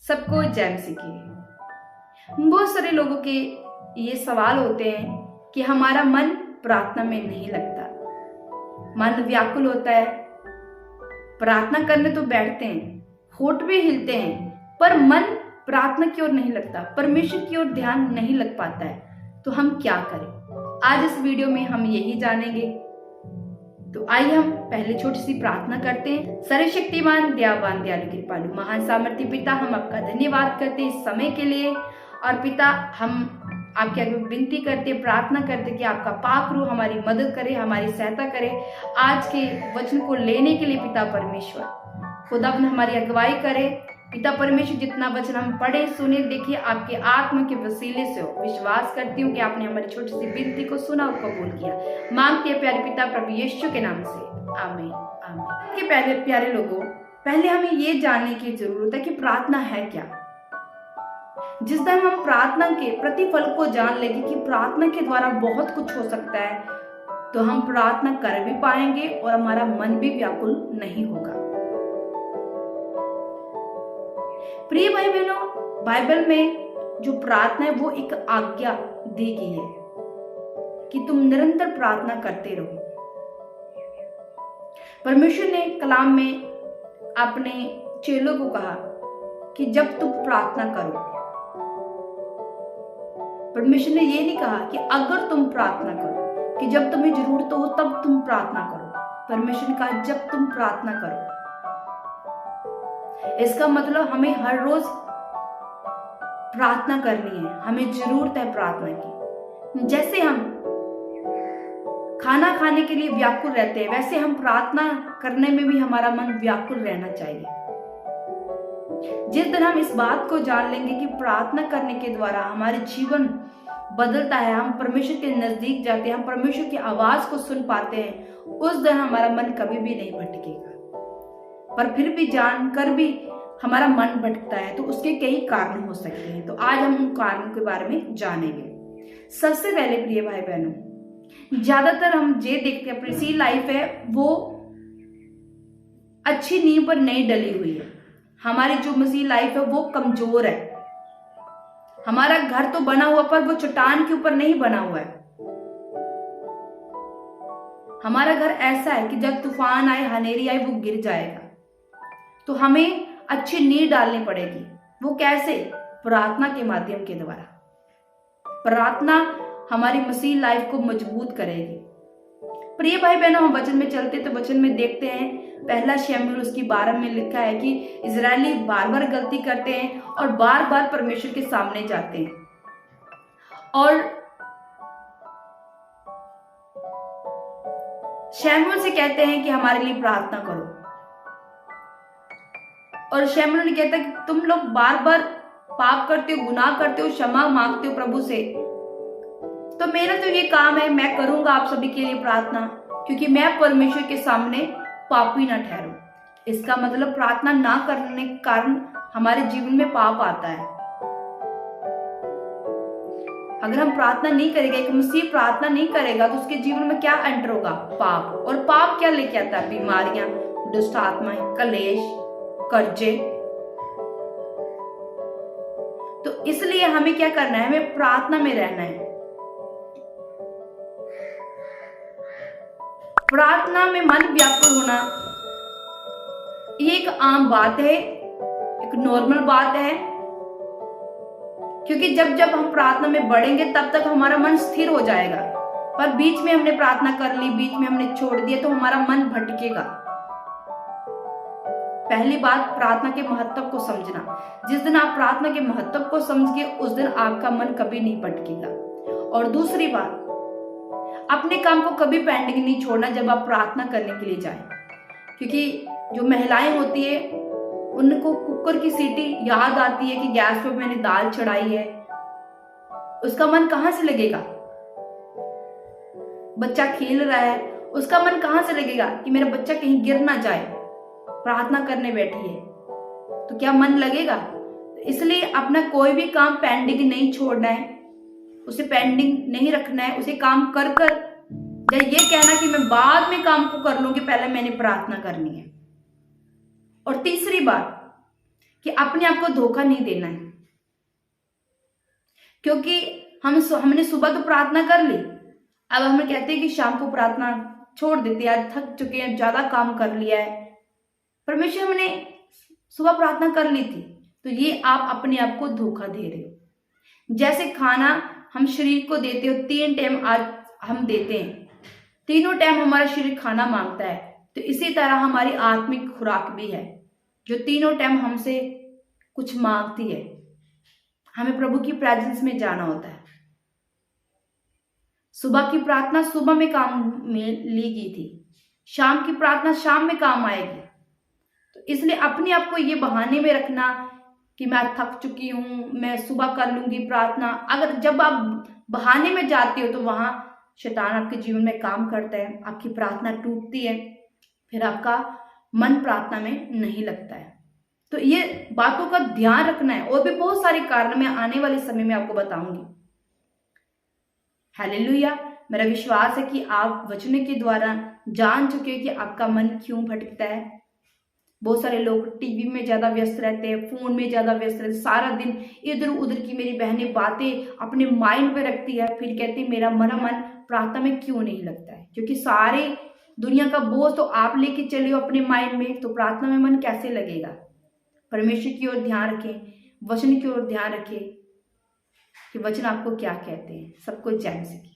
सबको जय मसीह की। बहुत सारे लोगों के ये सवाल होते हैं कि हमारा मन प्रार्थना में नहीं लगता, मन व्याकुल होता है, प्रार्थना करने तो बैठते हैं, होठ भी हिलते हैं, पर मन प्रार्थना की ओर नहीं लगता, परमेश्वर की ओर ध्यान नहीं लग पाता है। तो हम क्या करें? आज इस वीडियो में हम यही जानेंगे। तो आइए हम पहले छोटी सी प्रार्थना करते हैं। सर्वशक्तिमान दयावान दयालु कृपालु महान सामर्थ्य पिता, हम आपका धन्यवाद करते हैं इस समय के लिए। और पिता, हम आपके आगे विनती करते, प्रार्थना करते कि आपका पाक रूह हमारी मदद करे, हमारी सहायता करे आज के वचन को लेने के लिए। पिता परमेश्वर खुदा हमारी अगुवाई करे। पिता परमेश्वर, जितना वचन हम पढ़े सुने देखिए आपके आत्मा के वसीले से हो। विश्वास करती हूँ कि आपने हमारी छोटी सी विनती को सुना और कबूल किया। मांगते हैं प्यारे पिता प्रभु यीशु के नाम से, आमीन आमीन। के पहले प्यारे लोगों, पहले हमें ये जानने की जरूरत है कि प्रार्थना है क्या। जिस दिन हम प्रार्थना के प्रतिफल को जान लेंगे कि प्रार्थना के द्वारा बहुत कुछ हो सकता है, तो हम प्रार्थना कर भी पाएंगे और हमारा मन भी व्याकुल नहीं होगा। प्रिय भाई बहनों, बाइबल में जो प्रार्थना है वो एक आज्ञा दी गई है कि तुम निरंतर प्रार्थना करते रहो। परमेश्वर ने कलाम में अपने चेलों को कहा कि जब तुम प्रार्थना करो, परमेश्वर ने ये नहीं कहा कि अगर तुम प्रार्थना करो, कि जब तुम्हें जरूरत हो तब तुम प्रार्थना करो। परमेश्वर ने कहा जब तुम प्रार्थना करो। इसका मतलब हमें हर रोज प्रार्थना करनी है, हमें जरूरत है प्रार्थना की। जैसे हम खाना खाने के लिए व्याकुल रहते हैं, वैसे हम प्रार्थना करने में भी हमारा मन व्याकुल रहना चाहिए। जिस दिन हम इस बात को जान लेंगे कि प्रार्थना करने के द्वारा हमारे जीवन बदलता है, हम परमेश्वर के नजदीक जाते हैं, हम परमेश्वर की आवाज को सुन पाते हैं, उस दिन हमारा मन कभी भी नहीं भटकेगा। पर फिर भी जानकर भी हमारा मन भटकता है तो उसके कई कारण हो सकते हैं। तो आज हम उन कारणों के बारे में जानेंगे। सबसे पहले प्रिय भाई बहनों, ज्यादातर हम ये देखते हैं अपनी सी लाइफ है वो अच्छी नींव पर नहीं डली हुई है। हमारी जो मसीह लाइफ है वो कमजोर है। हमारा घर तो बना हुआ पर वो चट्टान के ऊपर नहीं बना हुआ है। हमारा घर ऐसा है कि जब तूफान आए, हनेरी आए, वो गिर जाएगा। तो हमें अच्छी नींव डालनी पड़ेगी। वो कैसे? प्रार्थना के माध्यम के द्वारा। प्रार्थना हमारी मसीह लाइफ को मजबूत करेगी। प्रिय भाई बहनों, हम वचन में चलते तो वचन में देखते हैं, पहला शमूएल उसकी 12 में लिखा है कि इजरायली बार बार गलती करते हैं और बार बार परमेश्वर के सामने जाते हैं और शमूएल से कहते हैं कि हमारे लिए प्रार्थना करो। और शमूएल ने कहता है कि तुम लोग बार बार पाप करते हो, गुनाह करते हो, क्षमा मांगते हो प्रभु से, तो मेरा तो ये काम है, मैं करूंगा आप सभी के लिए प्रार्थना, क्योंकि मैं परमेश्वर के सामने पापी ना ठहरूं। इसका मतलब प्रार्थना ना करने के कारण हमारे जीवन में पाप आता है। अगर हम प्रार्थना नहीं करेंगे, एक मसीह प्रार्थना नहीं करेगा तो उसके जीवन में क्या एंटर होगा? पाप। और पाप क्या लेके आता है? बीमारियां, दुष्ट आत्माएं, कलेश, कर्जे। तो इसलिए हमें क्या करना है? हमें प्रार्थना में रहना है। प्रार्थना में मन व्याकुल होना ये एक आम बात है, एक नॉर्मल बात है, क्योंकि जब जब हम प्रार्थना में बढ़ेंगे तब तक हमारा मन स्थिर हो जाएगा। पर बीच में हमने प्रार्थना कर ली, बीच में हमने छोड़ दिया तो हमारा मन भटकेगा। पहली बात, प्रार्थना के महत्व को समझना। जिस दिन आप प्रार्थना के महत्व को समझिए उस दिन आपका मन कभी नहीं भटकेगा। और दूसरी बात, अपने काम को कभी पेंडिंग नहीं छोड़ना जब आप प्रार्थना करने के लिए जाएं, क्योंकि जो महिलाएं होती है उनको कुकर की सीटी याद आती है कि गैस पर मैंने दाल चढ़ाई है, उसका मन कहां से लगेगा? बच्चा खेल रहा है, उसका मन कहां से लगेगा कि मेरा बच्चा कहीं गिर ना जाए? प्रार्थना करने बैठी है तो क्या मन लगेगा? इसलिए अपना कोई भी काम पेंडिंग नहीं छोड़ना है, उसे पेंडिंग नहीं रखना है, उसे काम कर कर या ये कहना कि मैं बाद में काम को कर लूंगी, पहले मैंने प्रार्थना करनी है। और तीसरी बात कि अपने आप को धोखा नहीं देना है, क्योंकि हमने सुबह तो प्रार्थना कर ली, अब हमें कहते हैं कि शाम को प्रार्थना छोड़ देते हैं, आज थक चुके हैं, ज्यादा काम कर लिया है। परमेश्वर हमने सुबह प्रार्थना कर ली थी, तो ये आप अपने आप को धोखा दे रहे हो। जैसे खाना हम शरीर को देते हो, 3 टाइम आज हम देते हैं, तीनों टाइम हमारा शरीर खाना मांगता है, तो इसी तरह हमारी आत्मिक खुराक भी है जो तीनों टाइम हमसे कुछ मांगती है। हमें प्रभु की प्रेजेंस में जाना होता है। सुबह की प्रार्थना सुबह में काम में ली गई थी, शाम की प्रार्थना शाम में काम आएगी। तो इसलिए अपने आप को ये बहाने में रखना कि मैं थक चुकी हूं, मैं सुबह कर लूंगी प्रार्थना, अगर जब आप बहाने में जाते हो तो वहां शैतान आपके जीवन में काम करता है, आपकी प्रार्थना टूटती है, फिर आपका मन प्रार्थना में नहीं लगता है। तो ये बातों का ध्यान रखना है, और भी बहुत सारे कारण मैं आने वाले समय में आपको बताऊंगी। हालेलुया। मेरा विश्वास है कि आप वचनों के द्वारा जान चुके हो कि आपका मन क्यों भटकता है। बहुत सारे लोग टीवी में ज्यादा व्यस्त रहते हैं, फोन में ज्यादा व्यस्त रहते हैं, सारा दिन इधर उधर की मेरी बहनें बातें अपने माइंड पे रखती है, फिर कहती है मेरा मन प्रार्थना में क्यों नहीं लगता है, क्योंकि सारे दुनिया का बोझ तो आप लेके चले हो अपने माइंड में, तो प्रार्थना में मन कैसे लगेगा। परमेश्वर की ओर ध्यान रखें, वचन की ओर ध्यान रखें कि वचन आपको क्या कहते हैं। सबको जय मसीह।